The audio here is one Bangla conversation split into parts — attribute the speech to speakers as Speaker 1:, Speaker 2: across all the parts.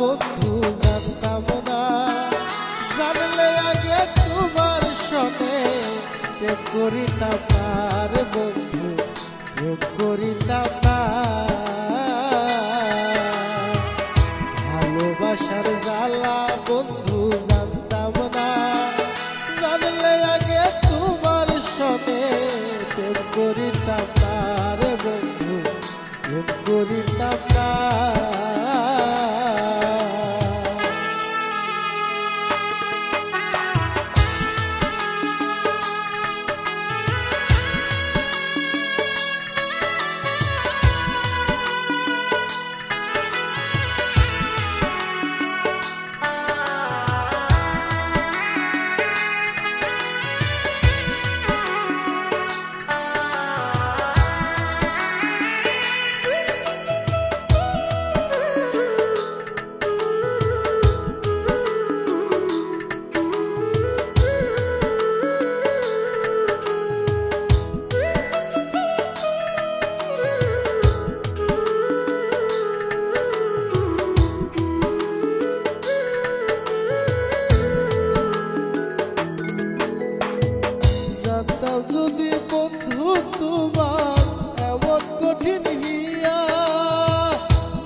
Speaker 1: বন্ধু জানতাম না, জানলে আগে তোমার সনে প্রেম করিতাম না রে বন্ধু, প্রেম করিতাম না। ভালোবাসার জ্বালা বন্ধু জানতাম না, জানলে আগে তোমার সনে প্রেম করিতাম না রে বন্ধু, প্রেম করিতাম না। যদি বন্ধু তোমার এমন কঠিন হিয়া,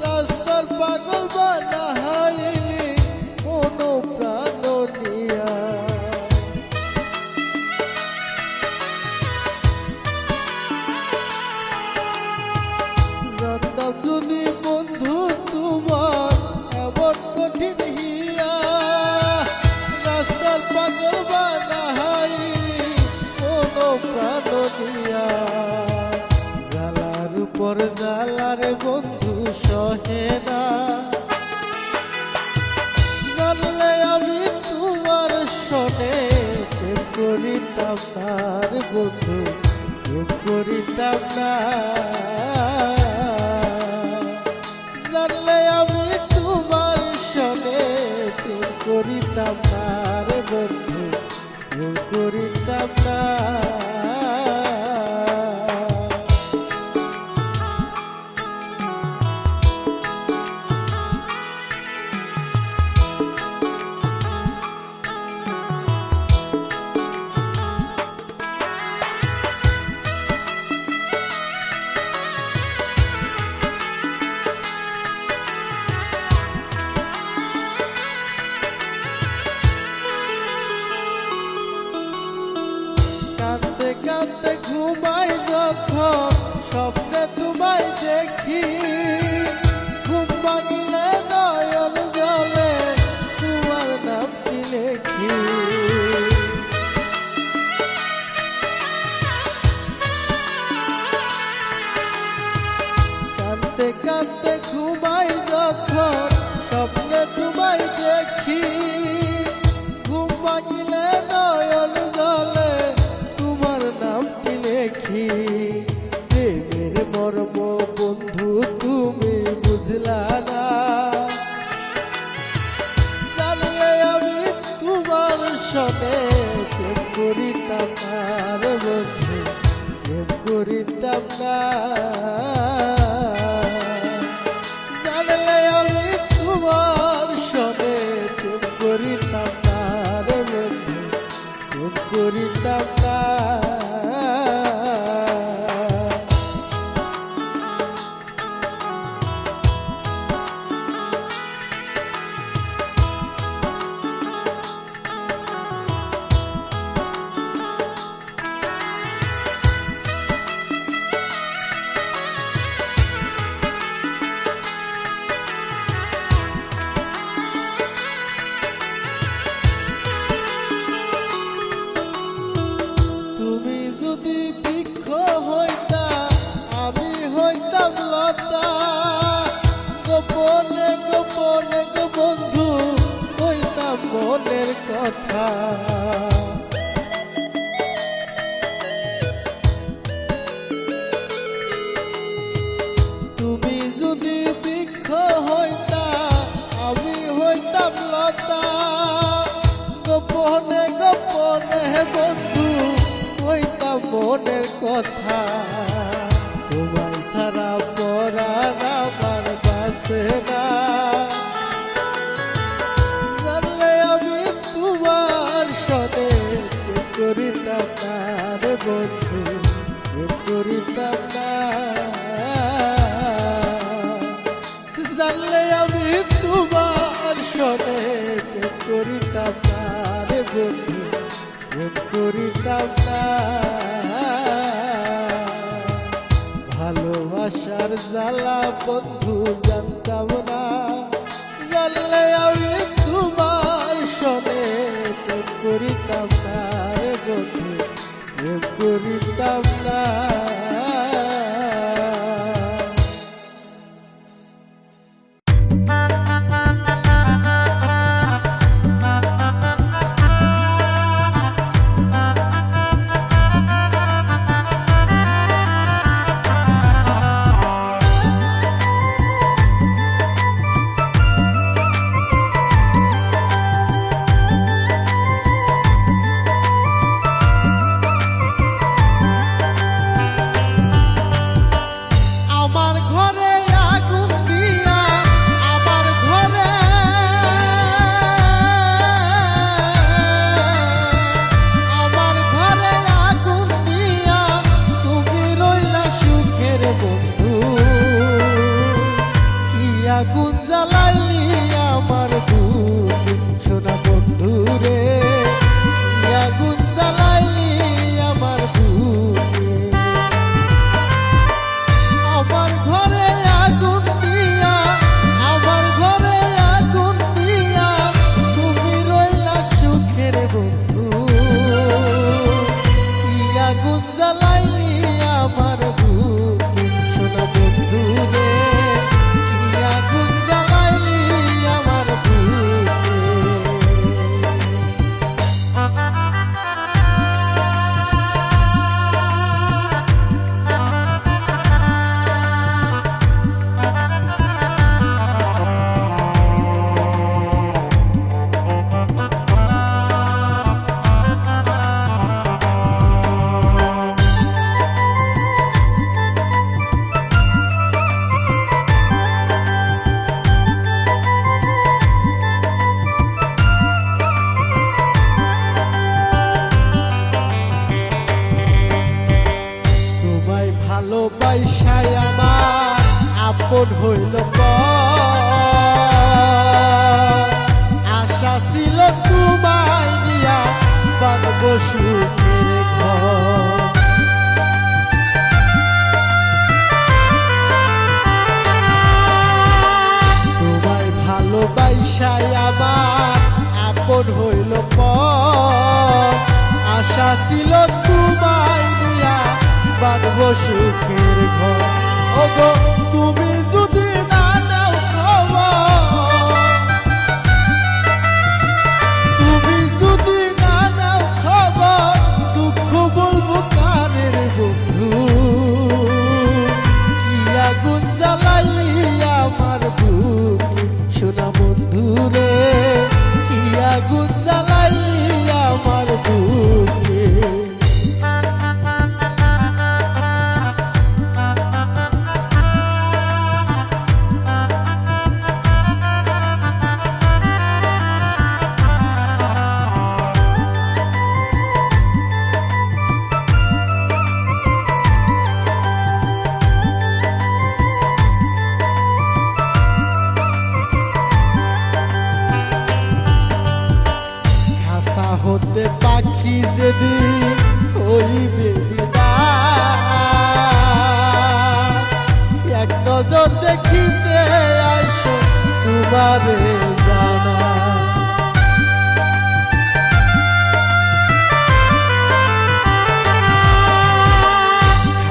Speaker 1: রাস্তার পাগল বানাইলি মন প্রাণ নিয়া। জানতাম যদি বন্ধু তোমার এমন কঠিন হিয়া, রাস্তার পাগল বানাইলি প্রাণ দিয়া। জালার উপর জালারে বন্ধু সহে না, জানলে আমি তোমার সনে প্রেম করিতাম না রে বন্ধু, প্রেম করিতাম না। জানলে আমি তোমার সনে প্রেম করিতাম না রে বন্ধু, প্রেম করিতাম না। কাঁদতে কাঁদতে ঘুমাই যখন স্বপ্নে তোমায় দেখি, ঘুম ভাঙিলে নয়ন জলে তোমার নামটি লেখি। কাঁদতে কাঁদতে ঘুমাই যখন স্বপ্নে তোমায় দেখি, ঘুম ভাঙিলে নয়ন জলে তোমার নামটি লেখি। প্রেমের মর্ম বন্ধু তুমি বুঝলা না, জানলে আমি তোমার সনে প্রেম করিতাম না রে বন্ধু, প্রেম করিতাম না। জানলে আমি তোমার সনে প্রেম করিতাম না রে বন্ধু, প্রেম করিতাম না। তুমি যদি বৃক্ষ হইতা আমি হইতাম লতা, গোপনে গোপনে গো বন্ধু কইতাম মনের কথা। তুমি যদি বৃক্ষ হইতা আমি হইতাম লতা, গোপনে গোপনে বন্ধু কইতাম মনের কথা। তোমায় ছাড়া পরাণ আমার বাসে না, পয়সায় আমার আপন হইল পর, আশা ছিল তোমায় নিয়া বাঁধব সুখের ঘর। ওগো তুমি যদি না নাও খবর, তুমি যদি না নাও খবর, দুঃখ বলবো কানের বন্ধু। কি আগুন জ্বালাইলি আমার বুকে সোনা বন্ধু রে, কি আগুন জ্বালাইলি আমার বুকে। হতে পাখি যেদিন হইবে বিদায়, এক নজর দেখিতে আইসো তোমারে জানা।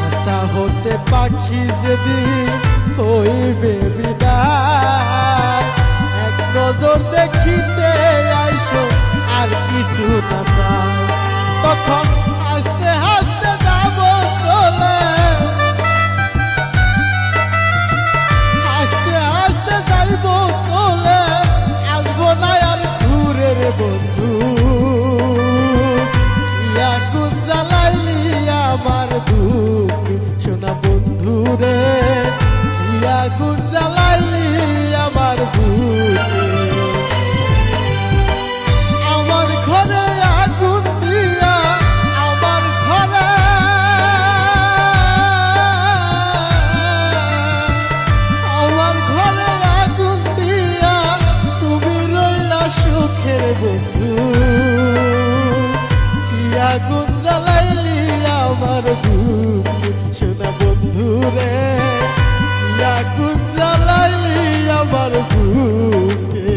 Speaker 1: আশা হতে পাখি যেদিন হইবে বিদায়, এক নজর দেখিতে আইসো আর কিছু না চাই। তখন হাসতে হাসতে যাব চলে, হাসতে হাসতে যাইব চলে, আসবো না আর ঘুরে রে বন্ধু। কি আগুন জ্বালাইলি আমার বুকে সোনা বন্ধু রে, কি আগুন জ্বালাইলি আমার বুকে। ঘরে আগুন দিয়া আমার ঘরে, আমার ঘরে আগুন দিয়া তুমি রইলা সুখের বন্ধু। কি আগুন জ্বালাইলি আমার বুকে সোনা বন্ধু রে, কি আগুন জ্বালাইলি আমার বুকে।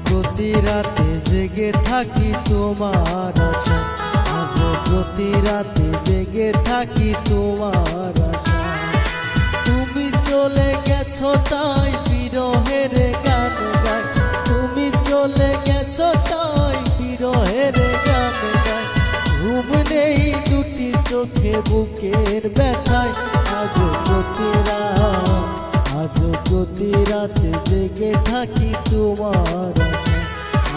Speaker 1: প্রতি রাতে জেগে থাকি তোমার আশা, আজ প্রতি রাতে জেগে থাকি তোমার আশা। তুমি চলে গেছো তাই বিরহের গান গাই, তুমি চলে গেছো তাই বিরহের গান গাই। ঘুম নেই দুটি চোখে বুকের ব্যথায়, আজ প্রতি রাত, আজ প্রতি রাতে জেগে থাকি তোমার আশা,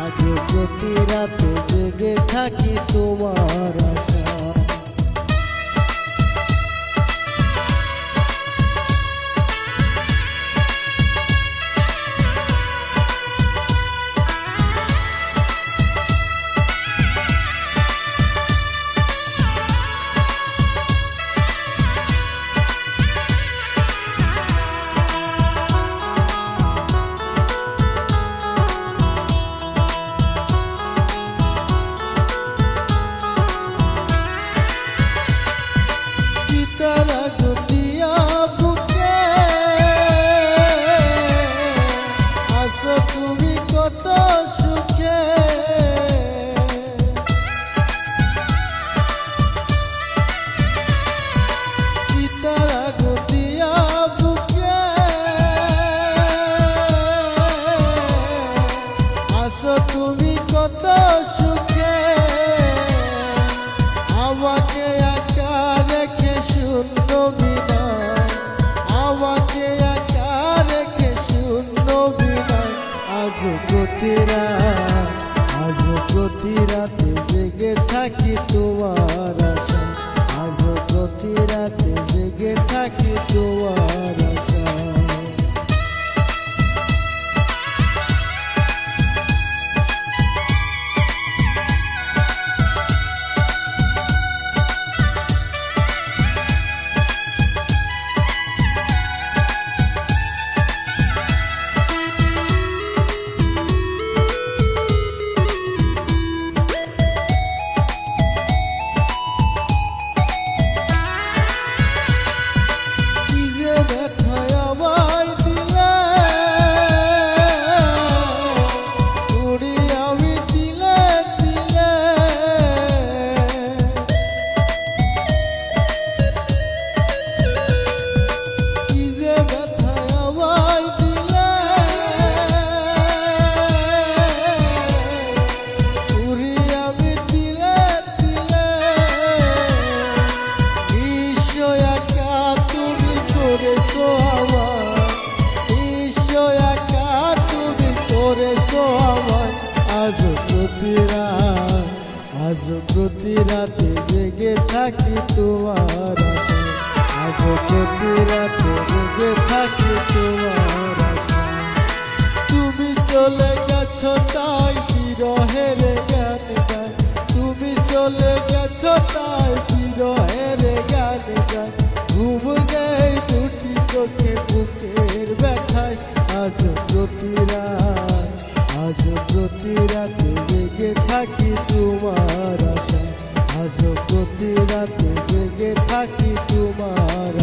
Speaker 1: আজ প্রতি রাতে জেগে থাকি তোমার আশা। তুমি কত সুখে, সীতার আগুন দিয়া বুকে, আসো তুমি কত সুখে। আমাকে একা রেখে শূন্য বিনায়, আমাকে একা রেখে শূন্য বিনায়। আজ প্রতি রাত, আজ প্রতি রাতে জেগে থাকি তোমার আশা, আজ প্রতি রাতে জেগে থাকি তোমার আশা। প্রতি রাত, আজ প্রতি রাতে জেগে থাকি তোমার আশায়, আজ প্রতি রাতে জেগে থাকি তোমার আশায়। তুমি চলে গেছো তাই বিরহের গান গাই, তুমি চলে গেছো তাই বিরহের গান গাই। ঘুম নেই দুটি চোখে বুকের ব্যথায়, আজ প্রতি রাত, আজ প্রতি রাতে জেগে থাকি তোমার আশায়, আজ প্রতি রাতে জেগে থাকি তোমার